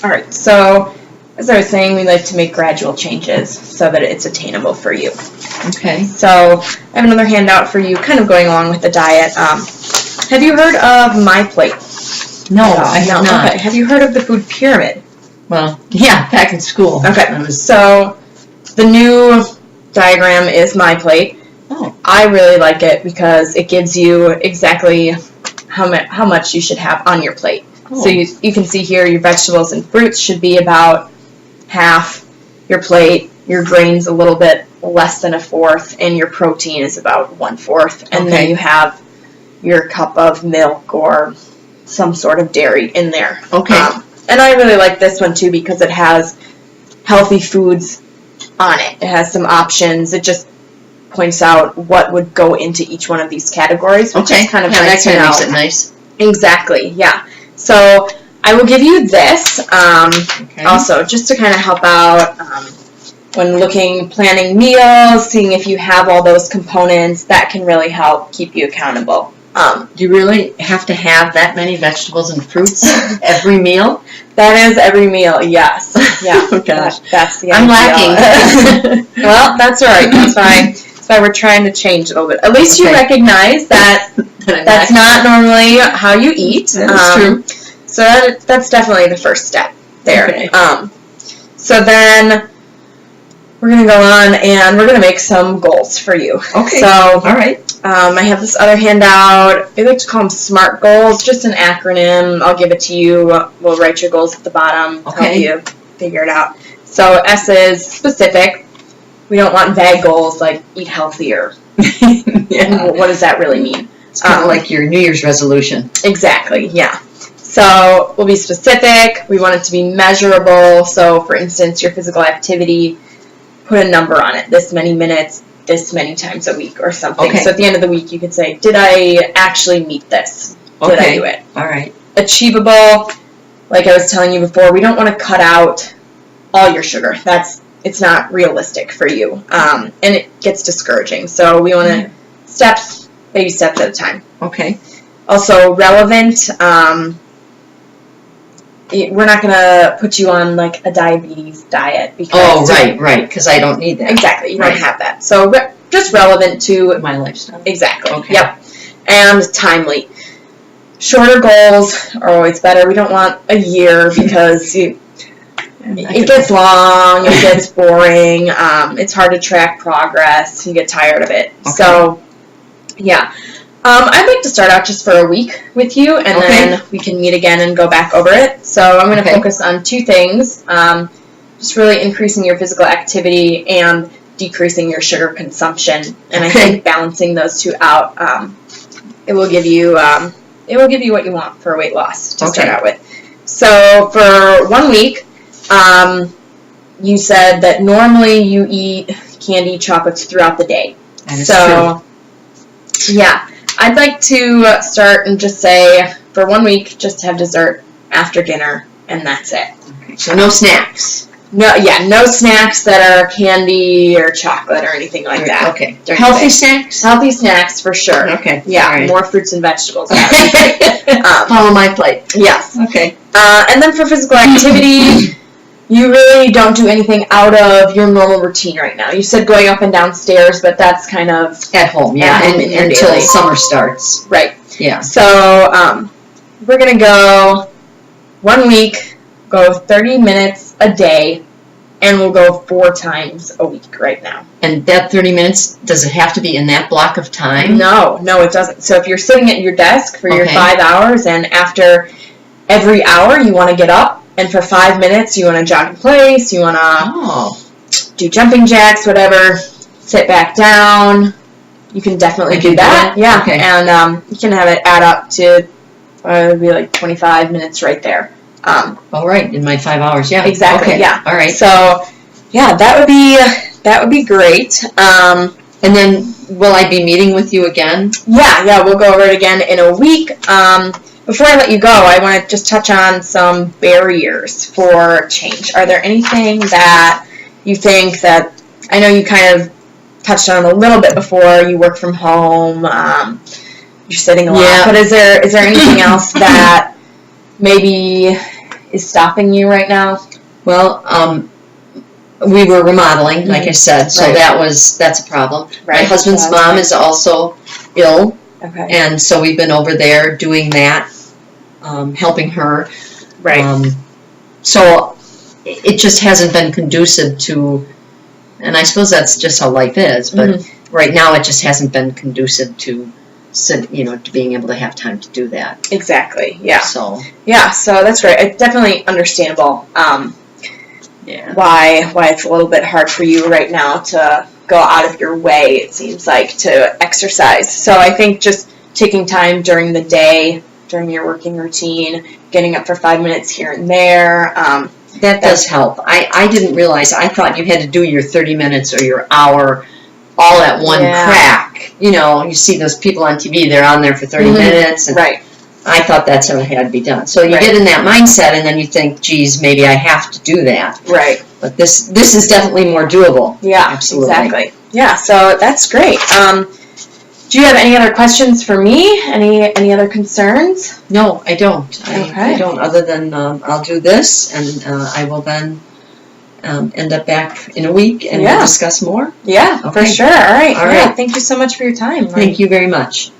All right, so as I was saying, we like to make gradual changes so that it's attainable for you. Okay. So I have another handout for you, kind of going along with the diet. Have you heard of MyPlate? No, I have not. Okay. Have you heard of the food pyramid? Well, yeah, back in school. Okay. So the new diagram is MyPlate. Oh. I really like it because it gives you exactly how much you should have on your plate. Oh. So you can see here your vegetables and fruits should be about half your plate, your grains a little bit less than a fourth, and your protein is about 1/4. And then you have your cup of milk or some sort of dairy in there. Okay. And I really like this one too because it has healthy foods on it. It has some options. It just points out what would go into each one of these categories, which is kind of nice that to know. makes it nice. Exactly, yeah. So I will give you this also just to kind of help out when planning meals, seeing if you have all those components. That can really help keep you accountable. Do you really have to have that many vegetables and fruits every meal? That is every meal, yes. Yeah. Oh, gosh. That's the I'm ideal. lacking. Well, that's all right. That's why we're trying to change it a little bit. At least you recognize that that's not normally how you eat. That's true. So that's definitely the first step there. Okay. So then we're going to go on and we're going to make some goals for you. Okay. So all right. I have this other handout. I like to call them SMART goals, just an acronym. I'll give it to you. We'll write your goals at the bottom to help you figure it out. So S is specific. We don't want vague goals like eat healthier. Yeah. What does that really mean? It's kind of like your New Year's resolution. Exactly, yeah. So we'll be specific. We want it to be measurable. So, for instance, your physical activity, put a number on it. This many minutes, this many times a week or something. Okay. So at the end of the week, you could say, did I actually meet this? Did I do it? All right. Achievable. Like I was telling you before, we don't want to cut out all your sugar. It's not realistic for you. And it gets discouraging. So we want to baby steps at a time. Okay. Also relevant. We're not going to put you on like a diabetes diet because right, because I don't need that. Exactly, you don't have that. So just relevant to my lifestyle. Exactly. Okay. Yep. And timely. Shorter goals are always better. We don't want a year because it gets long, it gets boring, it's hard to track progress, you get tired of it. Okay. So, yeah. I'd like to start out just for a week with you, and then we can meet again and go back over it. So I'm going to focus on two things, just really increasing your physical activity and decreasing your sugar consumption. And I think balancing those two out, it will give you what you want for weight loss to start out with. So for 1 week, you said that normally you eat candy chocolates throughout the day. That is true. Yeah. I'd like to start and just say, for 1 week, just have dessert after dinner, and that's it. Okay. So no snacks. No snacks that are candy or chocolate or anything like that. Okay. Healthy snacks? Healthy snacks, for sure. Okay. Yeah, more fruits and vegetables. Follow my plate. Yes. Okay. And then for physical activity, you really don't do anything out of your normal routine right now. You said going up and down stairs, but that's kind of at home, until summer starts. Right. Yeah. So we're going to go 1 week, go 30 minutes a day, and we'll go 4 times a week right now. And that 30 minutes, does it have to be in that block of time? No, it doesn't. So if you're sitting at your desk for your 5 hours, and after every hour you want to get up, and for 5 minutes, you want to jog in place, you want to do jumping jacks, whatever, sit back down. You can definitely do that. Yeah. Okay. And you can have it add up to, it would be like 25 minutes right there. All right, in my 5 hours, yeah. Exactly, okay. Yeah. All right. So, yeah, that would be great. And then, will I be meeting with you again? Yeah, we'll go over it again in a week. Before I let you go, I want to just touch on some barriers for change. Are there anything that you think that, I know you kind of touched on a little bit before, you work from home, you're sitting a lot, but is there anything else that maybe is stopping you right now? Well, we were remodeling, like I said, so Right. that's a problem. Right. My husband's So mom that's is also ill, Okay. and so we've been over there doing that, helping her. Right. So it just hasn't been conducive to, and I suppose that's just how life is, but right now it just hasn't been conducive to, to being able to have time to do that. Exactly. Yeah. So. Yeah. So that's great. It's definitely understandable. Yeah. Why it's a little bit hard for you right now to go out of your way, it seems like, to exercise. So I think just taking time during the day, during your working routine, getting up for 5 minutes here and there. That does help. I didn't realize, I thought you had to do your 30 minutes or your hour all at one crack. You see those people on TV, they're on there for 30 minutes. And right. I thought that's how it had to be done. So you get in that mindset, and then you think, geez, maybe I have to do that. Right. But this is definitely more doable. Yeah, absolutely. Exactly. Yeah, so that's great. Do you have any other questions for me? Any other concerns? No, I don't. Okay. I don't, other than I'll do this, and I will then end up back in a week and we'll discuss more. Yeah, Okay. for sure. All right. All right. Thank you so much for your time. Thank you very much.